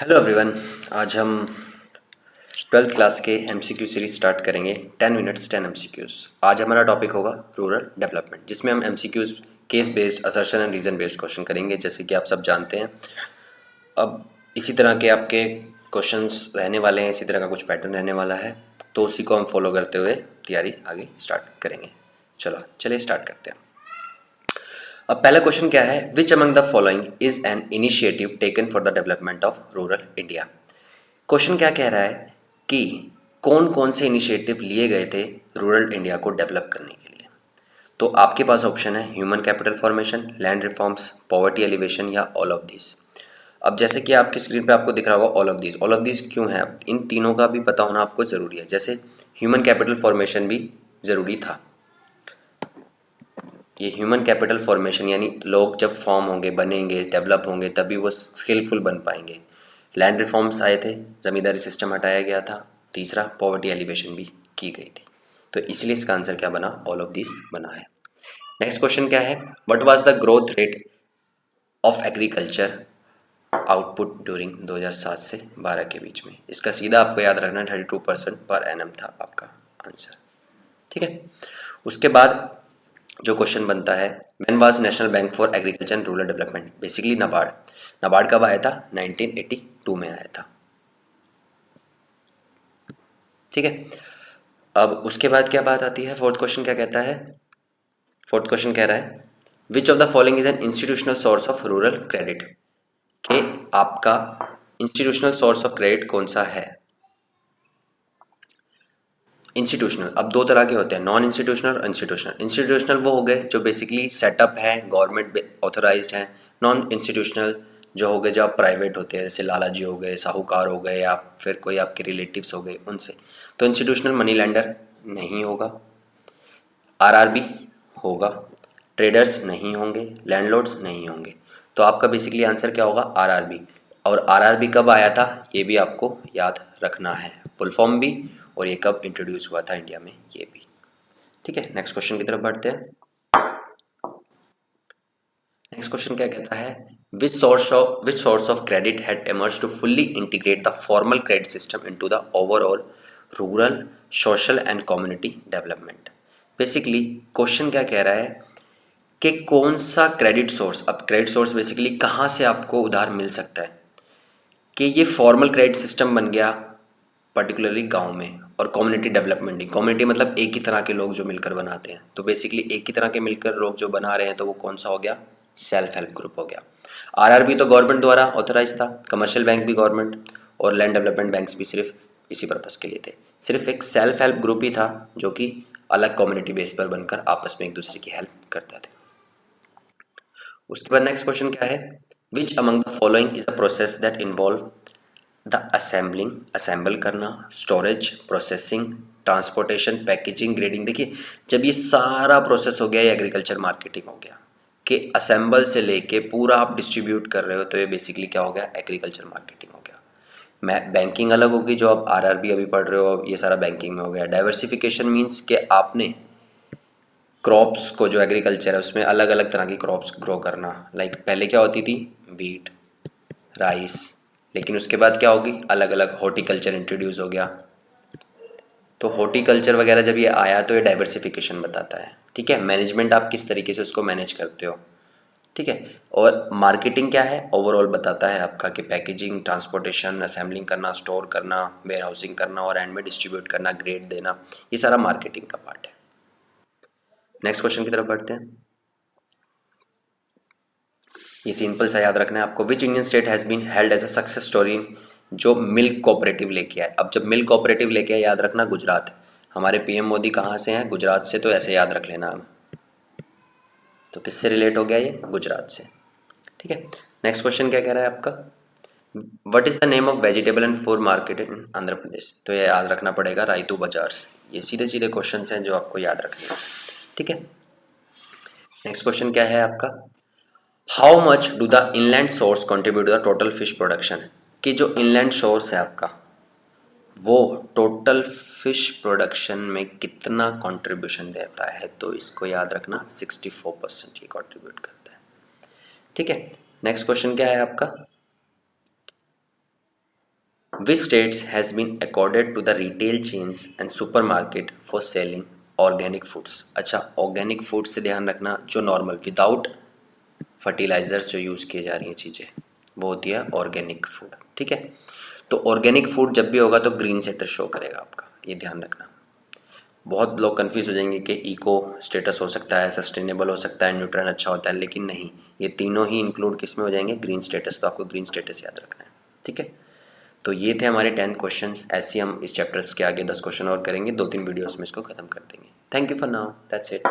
Hello everyone. आज हम twelfth class के एमसीक्यू सीरीज स्टार्ट करेंगे। 10 मिनट्स 10 एमसीक्यूज। आज हमारा टॉपिक होगा रूरल डेवलपमेंट, जिसमें हम MCQs case based, assertion and reason based question करेंगे, जैसे कि आप सब जानते हैं। अब इसी तरह के आपके क्वेश्चंस रहने वाले हैं, इसी तरह का कुछ पैटर्न रहने वाला है, तो उसी को हम फॉलो करते हुए तैयारी आगे स्टार्ट करेंगे। चलिए स्टार्ट करते हैं। अब पहला क्वेश्चन क्या है, which among the following is an initiative taken for the development of rural India. Question क्या कह रहा है कि कौन कौन से इनिशिएटिव लिए गए थे रूरल इंडिया को डेवलप करने के लिए। तो आपके पास ऑप्शन है human capital formation, land reforms, poverty alleviation या ऑल ऑफ दिस। अब जैसे कि आपकी स्क्रीन पे आपको दिख रहा होगा all of this. All of this क्यों है, इन तीनों का भी पता होना आपको ज़रूरी है। जैसे ह्यूमन कैपिटल फॉर्मेशन भी ज़रूरी था। ये ह्यूमन कैपिटल फॉर्मेशन यानी लोग जब फॉर्म होंगे, बनेंगे, डेवलप होंगे, तभी वो स्किलफुल बन पाएंगे। लैंड रिफॉर्म्स आए थे, ज़मींदारी सिस्टम हटाया गया था। तीसरा पॉवर्टी एलिवेशन भी की गई थी। तो इसलिए इसका आंसर क्या बना, ऑल ऑफ दिस बना है। नेक्स्ट क्वेश्चन क्या है, what was the growth rate of agriculture output during 2007 से 12 के बीच में। इसका सीधा आपको याद रखना 32% पर एनम था आपका आंसर। ठीक है। उसके बाद जो क्वेश्चन बनता है, when was national bank for agriculture and rural development, basically NABARD. NABARD कब आया था, 1982 में आया था। ठीक है। अब उसके बाद क्या बात आती है, फोर्थ क्वेश्चन क्या कहता है। फोर्थ क्वेश्चन कह रहा है which of the following is an institutional source of rural credit, कि आपका इंस्टीट्यूशनल सोर्स ऑफ क्रेडिट कौन सा है। इंस्टीट्यूशनल अब दो तरह के होते हैं, नॉन इंस्टीट्यूशनल और इंस्टीट्यूशनल। इंस्टीट्यूशनल वो हो गए जो बेसिकली सेटअप है, गवर्नमेंट ऑथोराइज्ड है। नॉन इंस्टीट्यूशनल जो हो गए जो आप प्राइवेट होते हैं, जैसे लाला जी हो गए, साहूकार हो गए, या फिर कोई आपके रिलेटिव्स हो गए उनसे। तो इंस्टीट्यूशनल मनी लेंडर नहीं होगा, आरआरबी होगा, ट्रेडर्स नहीं होंगे, लैंडलॉर्ड्स नहीं होंगे। तो आपका बेसिकली आंसर क्या होगा, आरआरबी। और आरआरबी कब आया था ये भी आपको याद रखना है, फुल फॉर्म भी, और ये कब इंट्रोड्यूस हुआ था इंडिया में ये भी। ठीक है, नेक्स्ट क्वेश्चन की तरफ बढ़ते हैं। नेक्स्ट क्वेश्चन क्या कहता है, which source of credit had emerged to fully integrate the formal credit system into the overall rural social and community development. Basically question क्या कह रहा है कि कौन सा क्रेडिट सोर्स, अब क्रेडिट सोर्स बेसिकली कहाँ से आपको उधार मिल सकता है, कि ये फॉर्मल क्रेडिट सिस्टम बन गया पर्टिकुलरली गांव में, और कम्युनिटी डेवलपमेंट ही, कम्युनिटी मतलब एक ही तरह के लोग जो मिलकर बनाते हैं। तो बेसिकली एक ही तरह के मिलकर लोग जो बना रहे हैं, तो वो कौन सा हो गया, सेल्फ हेल्प ग्रुप हो गया। आरआरबी तो गवर्नमेंट द्वारा ऑथराइज था, कमर्शियल बैंक भी गवर्नमेंट, और लैंड डेवलपमेंट बैंक्स भी सिर्फ इसी पर्पज़ के लिए थे। सिर्फ एक सेल्फ हेल्प ग्रुप ही था जो कि अलग कम्युनिटी बेस पर बनकर आपस में एक दूसरे की हेल्प करता था। उसके बाद नेक्स्ट क्वेश्चन क्या है, which among the following is a process that involve the assembling, assemble करना, storage, processing, transportation, packaging, grading. देखिए जब ये सारा प्रोसेस हो गया, ये एग्रीकल्चर मार्केटिंग हो गया, कि असेंबल से लेके पूरा आप डिस्ट्रीब्यूट कर रहे हो, तो ये बेसिकली क्या हो गया, एग्रीकल्चर मार्केटिंग हो गया। मैं बैंकिंग अलग होगी, जो आप आरआरबी अभी पढ़ रहे हो, ये सारा बैंकिंग में हो गया। डाइवर्सिफिकेशन मीन्स कि आपने क्रॉप्स को, जो एग्रीकल्चर है उसमें अलग अलग तरह की क्रॉप्स ग्रो करना। लाइक पहले क्या होती थी, वीट, राइस, लेकिन उसके बाद क्या होगी, अलग अलग हॉर्टिकल्चर इंट्रोड्यूस हो गया। तो हॉर्टिकल्चर वगैरह जब ये आया तो ये डाइवर्सिफिकेशन बताता है। ठीक है, मैनेजमेंट आप किस तरीके से उसको मैनेज करते हो। ठीक है, और मार्केटिंग क्या है, ओवरऑल बताता है आपका कि पैकेजिंग, ट्रांसपोर्टेशन, असेंबलिंग करना, स्टोर करना, वेयर हाउसिंग करना, और एंड में डिस्ट्रीब्यूट करना, ग्रेड देना, ये सारा मार्केटिंग का पार्ट है। नेक्स्ट क्वेश्चन की तरफ बढ़ते हैं। ये सिंपल सा याद रखना है आपको, which Indian state has been held as a success story जो मिल्क कोऑपरेटिव लेके आए। अब जब मिल्क कोऑपरेटिव लेके आए, याद रखना गुजरात। हमारे पीएम मोदी कहाँ से हैं, गुजरात से, तो ऐसे याद रख लेना। तो किससे रिलेट हो गया ये, गुजरात से। ठीक है, नेक्स्ट क्वेश्चन क्या कह रहा है आपका, what is the name of vegetable and food market in Andhra Pradesh. तो ये याद रखना पड़ेगा, रायतू बाजार्स। ये सीधे सीधे क्वेश्चन हैं जो आपको याद रखने हैं। ठीक है, नेक्स्ट क्वेश्चन क्या है आपका, how much do the inland source contribute to the total fish production. कि जो इनलैंड सोर्स है आपका, वो टोटल फिश प्रोडक्शन में कितना कंट्रीब्यूशन देता है। तो इसको याद रखना, 64% ये कंट्रीब्यूट करता है। ठीक है, नेक्स्ट क्वेश्चन क्या है आपका, Which states has been accorded to the retail chains and supermarket for selling organic foods? अच्छा, ऑर्गेनिक फूड से ध्यान रखना जो नॉर्मल विदाउट फर्टिलाइजर्स जो यूज़ किए जा रही हैं चीज़ें, वो होती है ऑर्गेनिक फूड। ठीक है, तो ऑर्गेनिक फूड जब भी होगा तो ग्रीन स्टेटस शो करेगा आपका, ये ध्यान रखना। बहुत लोग कंफ्यूज हो जाएंगे कि इको स्टेटस हो सकता है, सस्टेनेबल हो सकता है, न्यूट्रन अच्छा होता है, लेकिन नहीं, ये तीनों ही इंक्लूड किस में हो जाएंगे? Green status. तो आपको ग्रीन स्टेटस याद रखना है। ठीक है, तो ये थे हमारे 10 क्वेश्चंस। ऐसे ही हम इस चैप्टर्स के आगे 10 क्वेश्चन और करेंगे, 2-3 वीडियोस में इसको खत्म कर देंगे। Thank you for now, that's it.